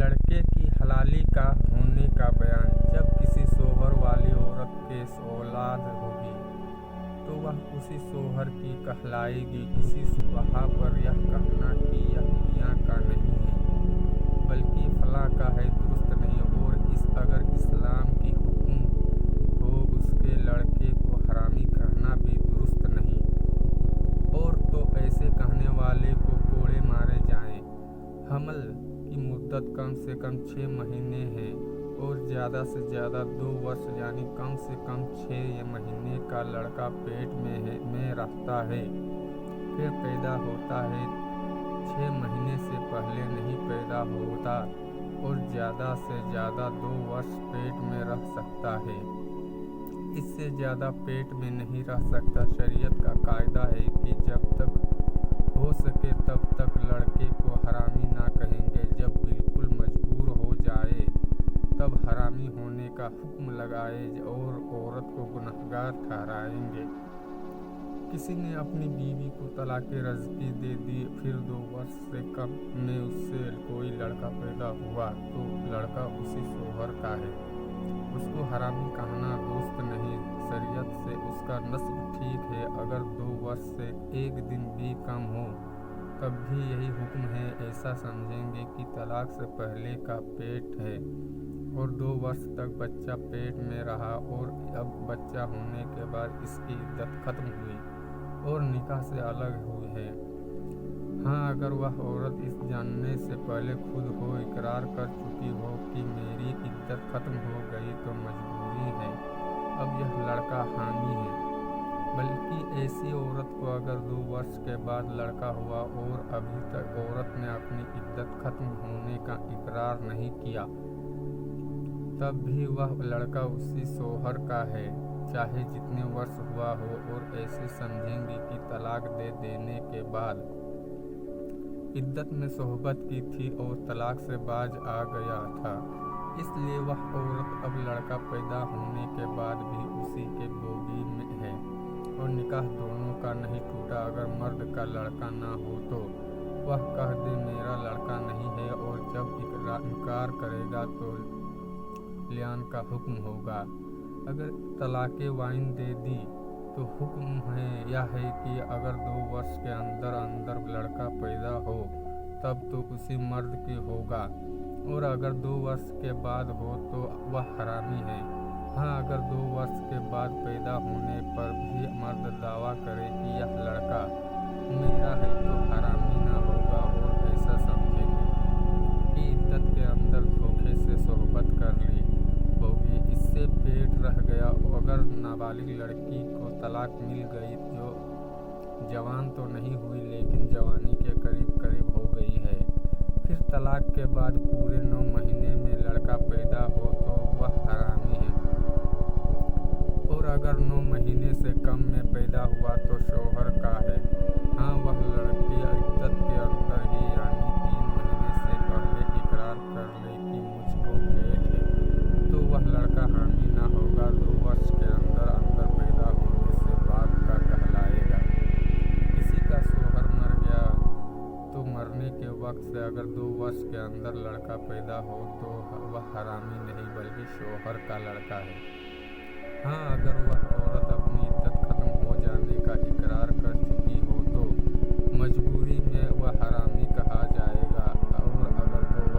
लड़के की हलाली का होने का बयान। जब किसी शोहर वाली औरत के औलाद होगी तो वह उसी शोहर की कहलाएगी। किसी सुबह पर यह कहना कि यह मियाँ का नहीं है बल्कि फलां का है दुरुस्त नहीं। और अगर इस्लाम की हुक्म हो उसके लड़के को हरामी कहना भी दुरुस्त नहीं। और तो ऐसे कहने वाले को कोड़े मारे जाएं। हमल की मुद्दत कम से कम 6 महीने है और ज़्यादा से ज़्यादा 2 वर्ष यानी कम से कम 6 महीने का लड़का पेट में रहता है फिर पैदा होता है। 6 महीने से पहले नहीं पैदा होता और ज़्यादा से ज़्यादा 2 वर्ष पेट में रह सकता है। इससे ज़्यादा पेट में नहीं रह सकता। शरीयत का कायदा है कि जब तक हो सके तब तक लड़के को हरामी ना कहेंगे। जब बिल्कुल मजबूर हो जाए तब हरामी होने का हुक्म लगाए और औरत को गुनहगार ठहराएंगे। किसी ने अपनी बीवी को तलाक़े रज़्क़ी दे दी फिर 2 वर्ष से कम में उससे कोई लड़का पैदा हुआ तो लड़का उसी शोहर का है। उसको हरामी कहना दुरुस्त नहीं। शरीयत से उसका नस्ब ठीक है। अगर 2 वर्ष से 1 दिन भी कम हो तब भी यही हुक्म है। ऐसा समझेंगे कि तलाक से पहले का पेट है और 2 वर्ष तक बच्चा पेट में रहा और अब बच्चा होने के बाद इसकी इद्दत खत्म हुई और निकाह से अलग हुई है। हाँ, अगर वह औरत इस जानने से पहले खुद हो इकरार कर चुकी हो कि मेरी इद्दत खत्म हो गई तो मजबूरी है, अब यह लड़का हानी है। बल्कि ऐसी औरत को अगर 2 वर्ष के बाद लड़का हुआ और अभी तक औरत ने अपनी इद्दत खत्म होने का इकरार नहीं किया तब भी वह लड़का उसी शोहर का है चाहे जितने वर्ष हुआ हो। और ऐसे समझेंगे कि तलाक दे देने के बाद इद्दत में सोहबत की थी और तलाक से बाज आ गया था, इसलिए वह औरत अब लड़का पैदा होने के बाद भी उसी के बोगी में है और निकाह दोनों का नहीं टूटा। अगर मर्द का लड़का ना हो तो वह कह दे मेरा लड़का नहीं है और जब इनकार करेगा तो लियान का हुक्म होगा। अगर तलाक़े वाइन दे दी तो हुक्म यह है कि अगर 2 वर्ष के अंदर लड़का पैदा हो तब तो उसी मर्द की होगा और अगर 2 वर्ष के बाद हो तो वह हरामी है। हाँ, अगर 2 वर्ष के बाद पैदा होने पर भी मर्द दावा करे कि यह लड़का मेरा है तो हरामी ना होगा। और ऐसा समझेंगे कि इद्दत के अंदर धोखे से सोहबत कर ली होगी, इससे पेट रह गया। अगर नाबालिग लड़की को तलाक मिल गई जो जवान तो नहीं हुई लेकिन जवानी के करीब हो गई है फिर तलाक के बाद पूरे 9 महीने में लड़का पैदा हो तो वह हरामी है। और अगर 9 महीने से कम में पैदा हुआ तो शोहर का है। हाँ, वह लड़की इद्दत के अंदर ही यानी 3 महीने से पहले इकरार कर ले कि मुझको पेट है तो वह लड़का हामी ना होगा। 2 वर्ष के अंदर पैदा होने से बाप का कहलाएगा। किसी का शोहर मर गया तो मरने के वक्त से अगर 2 वर्ष के अंदर लड़का पैदा हो तो वह हरामी नहीं बल्कि शोहर का लड़का है। हाँ, अगर वह